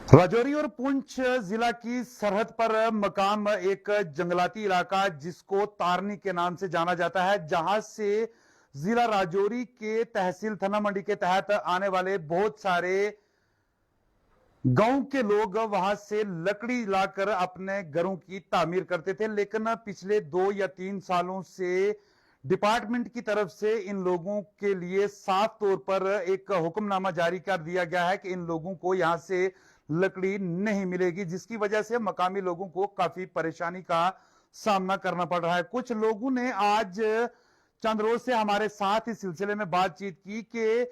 राजौरी और पुंछ जिला की सरहद पर मकाम एक जंगलाती इलाका जिसको तारनी के नाम से जाना जाता है, जहां से जिला राजौरी के तहसील थना मंडी के तहत आने वाले बहुत सारे गांव के लोग वहां से लकड़ी लाकर अपने घरों की तामीर करते थे। लेकिन पिछले 2 या 3 सालों से डिपार्टमेंट की तरफ से इन लोगों के लिए साफ तौर पर एक हुक्मनामा जारी कर दिया गया है कि इन लोगों को यहां से लकड़ी नहीं मिलेगी, जिसकी वजह से मकामी लोगों को काफी परेशानी का सामना करना पड़ रहा है। कुछ लोगों ने आज चंद रोज से हमारे साथ इस सिलसिले में बातचीत की कि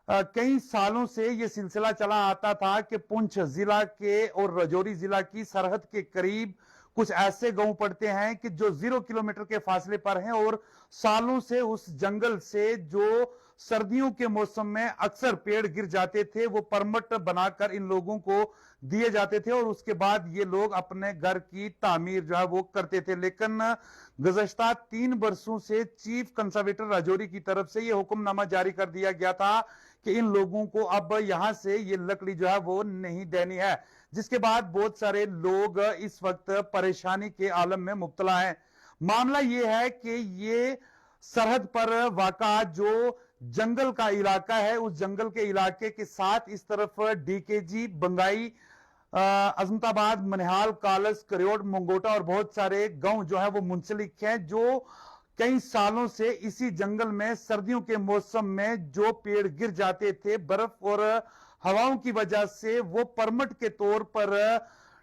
कई सालों से यह सिलसिला चला आता था कि पुंछ जिला के और राजौरी जिला की सरहद के करीब कुछ ऐसे गांव पड़ते हैं कि जो 0 किलोमीटर के फासले पर हैं और सालों से उस जंगल से जो सर्दियों के मौसम में अक्सर पेड़ गिर जाते थे वो परमट बनाकर इन लोगों को दिए जाते थे और उसके बाद ये लोग अपने घर की तामीर जो है वो करते थे। लेकिन गुज़श्ता 3 वर्षों से चीफ कंजर्वेटर राजौरी की तरफ से यह हुक्मनामा जारी कर दिया गया था कि इन लोगों को अब यहां से ये लकड़ी जो है वो नहीं देनी है, जिसके बाद बहुत सारे लोग इस वक्त परेशानी के आलम में मुब्तला हैं। मामला ये है कि ये सरहद पर वाक़ा जो जंगल का इलाका है, उस जंगल के इलाके के साथ इस तरफ डीकेजी, बंगाई, अजमताबाद, मनिहाल, कालस, करियोड़, मंगोटा और बहुत सारे गांव जो है वो मुंसलिक हैं, जो कई सालों से इसी जंगल में सर्दियों के मौसम में जो पेड़ गिर जाते थे बर्फ और हवाओं की वजह से वो परमिट के तौर पर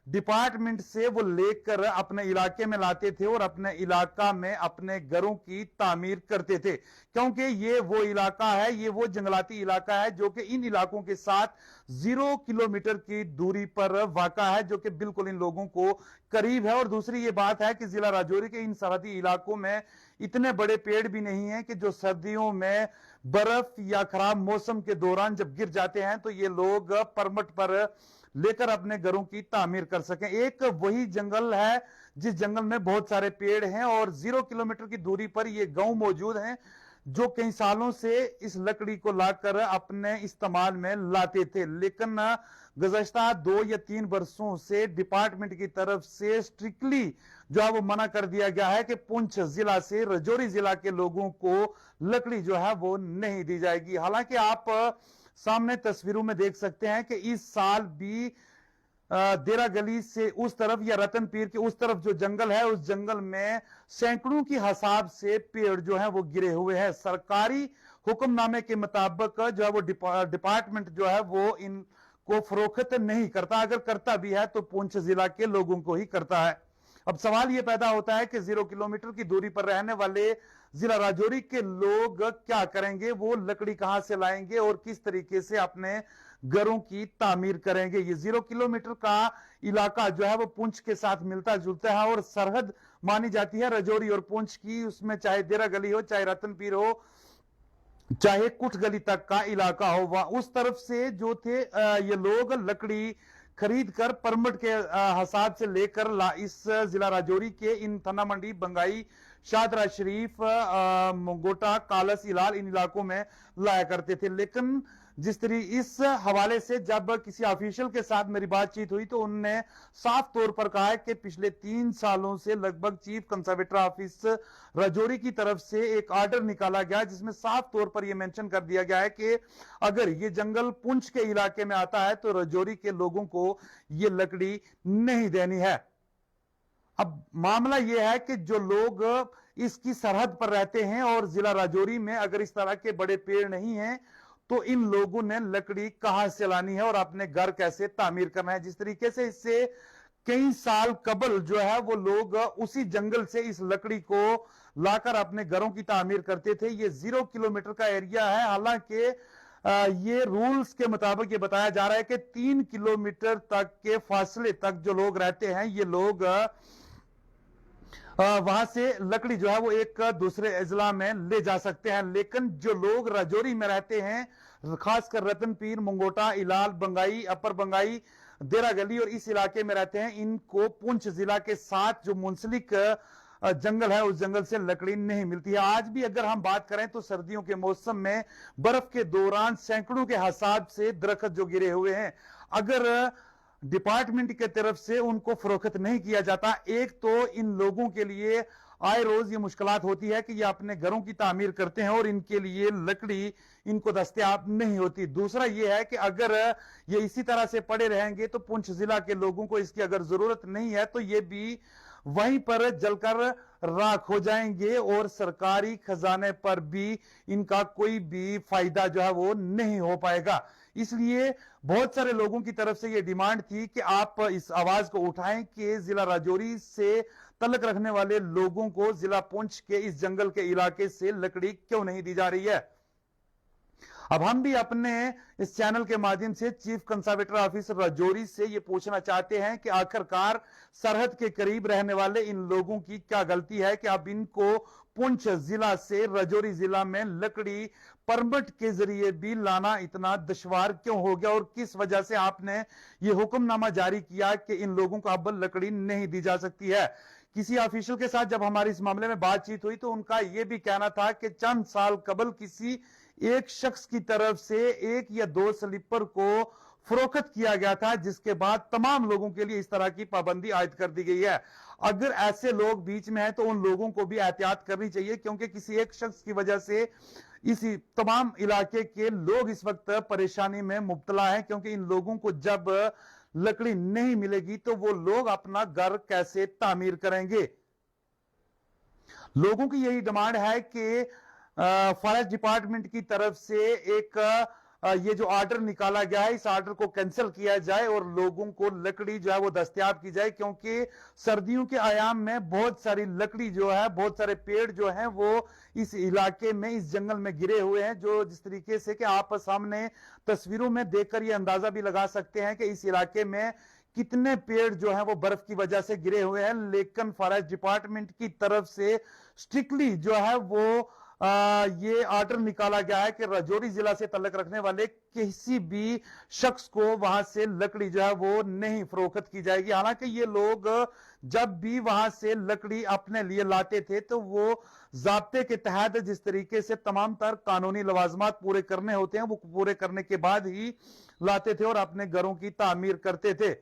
डिपार्टमेंट से वो लेकर अपने इलाके में लाते थे और अपने इलाका में अपने घरों की तामीर करते थे, क्योंकि ये वो इलाका है, ये वो जंगलाती इलाका है जो कि इन इलाकों के साथ 0 किलोमीटर की दूरी पर वाक़ा है, जो कि बिल्कुल इन लोगों को करीब है। और दूसरी ये बात है कि जिला राजौरी के इन सरहदी इलाकों में इतने बड़े पेड़ भी नहीं है कि जो सर्दियों में बर्फ या खराब मौसम के दौरान जब गिर जाते हैं तो ये लोग परमिट पर लेकर अपने घरों की तामीर कर सकें। एक वही जंगल है जिस जंगल में बहुत सारे पेड़ हैं और 0 किलोमीटर की दूरी पर ये गांव मौजूद हैं जो कई सालों से इस लकड़ी को लाकर अपने इस्तेमाल में लाते थे। लेकिन गुज़श्ता 2 या 3 वर्षों से डिपार्टमेंट की तरफ से स्ट्रिक्टली जो है वो मना कर दिया गया है कि पुंछ जिला से राजौरी जिला के लोगों को लकड़ी जो है वो नहीं दी जाएगी। हालांकि आप सामने तस्वीरों में देख सकते हैं कि इस साल भी देरा गली से उस तरफ या रतन पीर के उस तरफ जो जंगल है, उस जंगल में सैकड़ों की हिसाब से पेड़ जो है वो गिरे हुए हैं। सरकारी हुक्मनामे के मुताबिक जो है वो डिपार्टमेंट जो है वो इनको फरोख्त नहीं करता, अगर करता भी है तो पुंछ जिला के लोगों को ही करता है। अब सवाल यह पैदा होता है कि 0 किलोमीटर की दूरी पर रहने वाले जिला राजौरी के लोग क्या करेंगे, वो लकड़ी कहां से लाएंगे और किस तरीके से अपने घरों की तामीर करेंगे। ये 0 किलोमीटर का इलाका जो है वो पुंछ के साथ मिलता जुलता है और सरहद मानी जाती है राजौरी और पुंछ की, उसमें चाहे देरा गली हो, चाहे रतन पीर हो, चाहे कुछ गली तक का इलाका हो, वह उस तरफ से जो थे ये लोग लकड़ी खरीद कर परमिट के हिसाब से लेकर इस जिला राजौरी के इन थना मंडी, बंगाई, शाहदरा शरीफ, मंगोटा, कालस, इलाल इन इलाकों में लाया करते थे। लेकिन जिस तरह इस हवाले से जब किसी ऑफिशियल के साथ मेरी बातचीत हुई तो उन्होंने साफ तौर पर कहा है कि पिछले 3 सालों से लगभग चीफ कंजर्वेटर ऑफिस राजौरी की तरफ से एक ऑर्डर निकाला गया जिसमें साफ तौर पर यह मेंशन कर दिया गया है कि अगर ये जंगल पुंछ के इलाके में आता है तो राजौरी के लोगों को ये लकड़ी नहीं देनी है। अब मामला यह है कि जो लोग इसकी सरहद पर रहते हैं और जिला राजौरी में अगर इस तरह के बड़े पेड़ नहीं हैं तो इन लोगों ने लकड़ी कहां से लानी है और अपने घर कैसे तामीर करना है। जिस तरीके से इससे कई साल कबल जो है वो लोग उसी जंगल से इस लकड़ी को लाकर अपने घरों की तामीर करते थे। ये 0 किलोमीटर का एरिया है, हालांकि ये रूल्स के मुताबिक ये बताया जा रहा है कि 3 किलोमीटर तक के फासले तक जो लोग रहते हैं ये लोग वहां से लकड़ी जो है वो एक दूसरे अजला में ले जा सकते हैं। लेकिन जो लोग राजौरी में रहते हैं, खासकर रतन पीर, मंगोटा, इलाल, बंगाई, अपर बंगाई, देरा गली और इस इलाके में रहते हैं, इनको पुंछ जिला के साथ जो मुंसलिक जंगल है उस जंगल से लकड़ी नहीं मिलती है। आज भी अगर हम बात करें तो सर्दियों के मौसम में बर्फ के दौरान सैकड़ों के हिसाब से दरख्त जो गिरे हुए हैं, अगर डिपार्टमेंट की तरफ से उनको फरोख्त नहीं किया जाता। एक तो इन लोगों के लिए आए रोज ये मुश्किलात होती है कि ये अपने घरों की तामीर करते हैं और इनके लिए लकड़ी इनको दस्तयाब नहीं होती। दूसरा ये है कि अगर ये इसी तरह से पड़े रहेंगे तो पुंछ जिला के लोगों को इसकी अगर जरूरत नहीं है तो ये भी वहीं पर जलकर राख हो जाएंगे और सरकारी खजाने पर भी इनका कोई भी फायदा जो है वो नहीं हो पाएगा। इसलिए बहुत सारे लोगों की तरफ से यह डिमांड थी कि आप इस आवाज को उठाएं कि जिला राजौरी से तल्लक रखने वाले लोगों को जिला पुंछ के इस जंगल के इलाके से लकड़ी क्यों नहीं दी जा रही है। अब हम भी अपने इस चैनल के माध्यम से चीफ कंजर्वेटर ऑफिसर राजौरी से यह पूछना चाहते हैं कि आखिरकार सरहद के करीब रहने वाले इन लोगों की क्या गलती है कि अब इनको पुंछ जिला से राजौरी जिला में लकड़ी परमिट के जरिए भी लाना इतना दुश्वार क्यों हो गया और किस वजह से आपने ये हुक्मनामा जारी किया कि इन लोगों को अब लकड़ी नहीं दी जा सकती है। किसी ऑफिशियल के साथ जब हमारी इस मामले में बातचीत हुई तो उनका यह भी कहना था कि चंद साल कबल किसी एक शख्स की तरफ से 1 या 2 स्लीपर को फरोख्त किया गया था, जिसके बाद तमाम लोगों के लिए इस तरह की पाबंदी आयद कर दी गई है। अगर ऐसे लोग बीच में हैं तो उन लोगों को भी एहतियात करनी चाहिए, क्योंकि किसी एक शख्स की वजह से इसी तमाम इलाके के लोग इस वक्त परेशानी में मुब्तला हैं, क्योंकि इन लोगों को जब लकड़ी नहीं मिलेगी तो वो लोग अपना घर कैसे तामीर करेंगे। लोगों की यही डिमांड है कि फॉरेस्ट डिपार्टमेंट की तरफ से एक ये जो ऑर्डर निकाला गया है इस ऑर्डर को कैंसिल किया जाए और लोगों को लकड़ी जो है वो दस्तयाब की जाए, क्योंकि सर्दियों के आयाम में बहुत सारी लकड़ी जो है, बहुत सारे पेड़ जो हैं वो इस इलाके में, इस जंगल में गिरे हुए हैं, जो जिस तरीके से कि आप सामने तस्वीरों में देखकर ये अंदाजा भी लगा सकते हैं कि इस इलाके में कितने पेड़ जो है वो बर्फ की वजह से गिरे हुए हैं। लेकिन फॉरेस्ट डिपार्टमेंट की तरफ से स्ट्रिक्टली जो है वो ये ऑर्डर निकाला गया है कि राजौरी जिला से तल्लक रखने वाले किसी भी शख्स को वहां से लकड़ी जो है वो नहीं फरोख्त की जाएगी। हालांकि ये लोग जब भी वहां से लकड़ी अपने लिए लाते थे तो वो जाब्ते के तहत जिस तरीके से तमाम तर कानूनी लवाजमात पूरे करने होते हैं वो पूरे करने के बाद ही लाते थे और अपने घरों की तामीर करते थे।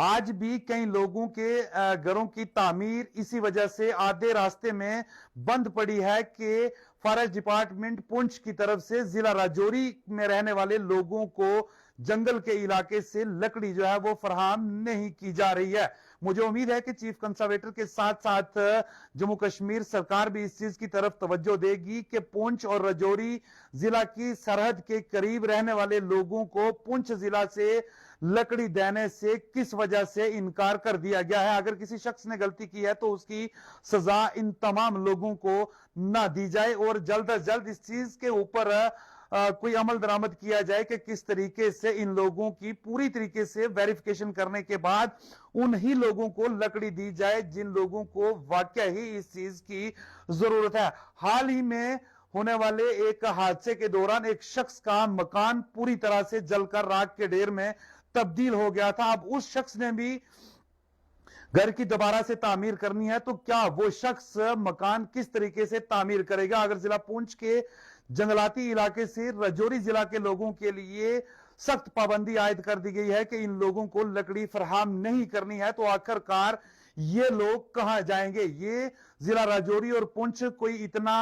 आज भी कई लोगों के घरों की तामीर इसी वजह से आधे रास्ते में बंद पड़ी है कि फॉरेस्ट डिपार्टमेंट पुंछ की तरफ से जिला राजौरी में रहने वाले लोगों को जंगल के इलाके से लकड़ी जो है वो फराहम नहीं की जा रही है। मुझे उम्मीद है कि चीफ कंजर्वेटर के साथ साथ जम्मू कश्मीर सरकार भी इस चीज की तरफ तवज्जो देगी कि पुंछ और राजौरी जिला की सरहद के करीब रहने वाले लोगों को पुंछ जिला से लकड़ी देने से किस वजह से इनकार कर दिया गया है। अगर किसी शख्स ने गलती की है तो उसकी सजा इन तमाम लोगों को ना दी जाए और जल्द अज जल्द इस चीज के ऊपर कोई अमल दरामद किया जाए कि किस तरीके से इन लोगों की पूरी तरीके से वेरिफिकेशन करने के बाद उन्हीं लोगों को लकड़ी दी जाए जिन लोगों को वाकई ही इस चीज की जरूरत है। हाल ही में होने वाले एक हादसे के दौरान एक शख्स का मकान पूरी तरह से जलकर राख के ढेर में तब्दील हो गया था। अब उस शख्स ने भी घर की दोबारा से तामीर करनी है तो क्या वो शख्स मकान किस तरीके से तामीर करेगा। अगर जिला पुंछ के जंगलाती इलाके से राजौरी जिला के लोगों के लिए सख्त पाबंदी आयद कर दी गई है कि इन लोगों को लकड़ी फराहम नहीं करनी है तो आखिरकार ये लोग कहां जाएंगे। ये जिला राजौरी और पुंछ कोई इतना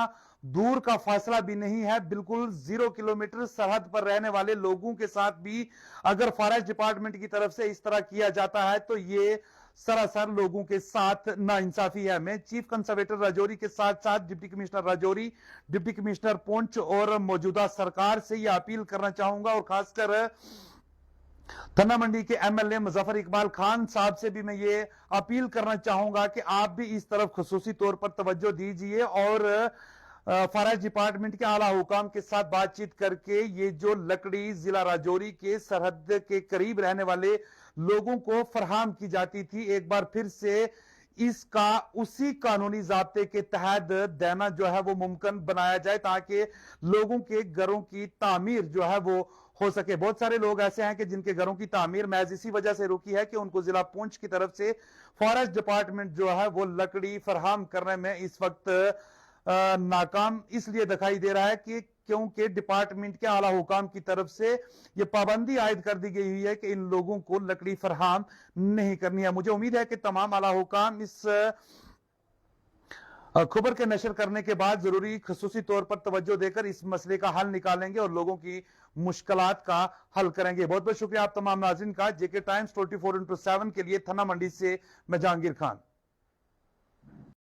दूर का फासला भी नहीं है, बिल्कुल 0 किलोमीटर सरहद पर रहने वाले लोगों के साथ भी अगर फॉरेस्ट डिपार्टमेंट की तरफ से इस तरह किया जाता है तो ये सरासर लोगों के साथ नाइंसाफी है। मैं चीफ कंजर्वेटर राजौरी के साथ साथ deputy commissioner Rajouri, deputy commissioner Poonch और मौजूदा सरकार से यह अपील करना चाहूंगा और खासकर थन्ना मंडी के एमएलए मुजफ्फर इकबाल खान साहब से भी मैं ये अपील करना चाहूंगा कि आप भी इस तरफ खुसूसी तौर पर तवज्जो दीजिए और फॉरेस्ट डिपार्टमेंट के आला हुकाम के साथ बातचीत करके ये जो लकड़ी जिला राजौरी के सरहद के करीब रहने वाले लोगों को फराहम की जाती थी एक बार फिर से इसका उसी कानूनी जाब्ते के तहत देना जो है वो मुमकिन बनाया जाए ताकि लोगों के घरों की तामीर जो है वो हो सके। बहुत सारे लोग ऐसे हैं कि जिनके घरों की तामीर महज इसी वजह से रुकी है कि उनको जिला पुंछ की तरफ से फॉरेस्ट डिपार्टमेंट जो है वो लकड़ी फराहम करने में इस वक्त नाकाम इसलिए दिखाई दे रहा है कि क्योंकि डिपार्टमेंट के आला हुकाम की तरफ से यह पाबंदी आयद कर दी गई हुई है कि इन लोगों को लकड़ी फराहम नहीं करनी है। मुझे उम्मीद है कि तमाम आला हुकाम इस खबर के नशर करने के बाद जरूरी खसूसी तौर पर तवज्जो देकर इस मसले का हल निकालेंगे और लोगों की मुश्किलात का हल करेंगे। बहुत बहुत शुक्रिया आप तमाम नाज़रीन का। जेके टाइम्स 24x7 के लिए थना मंडी से मैं जहांगीर खान।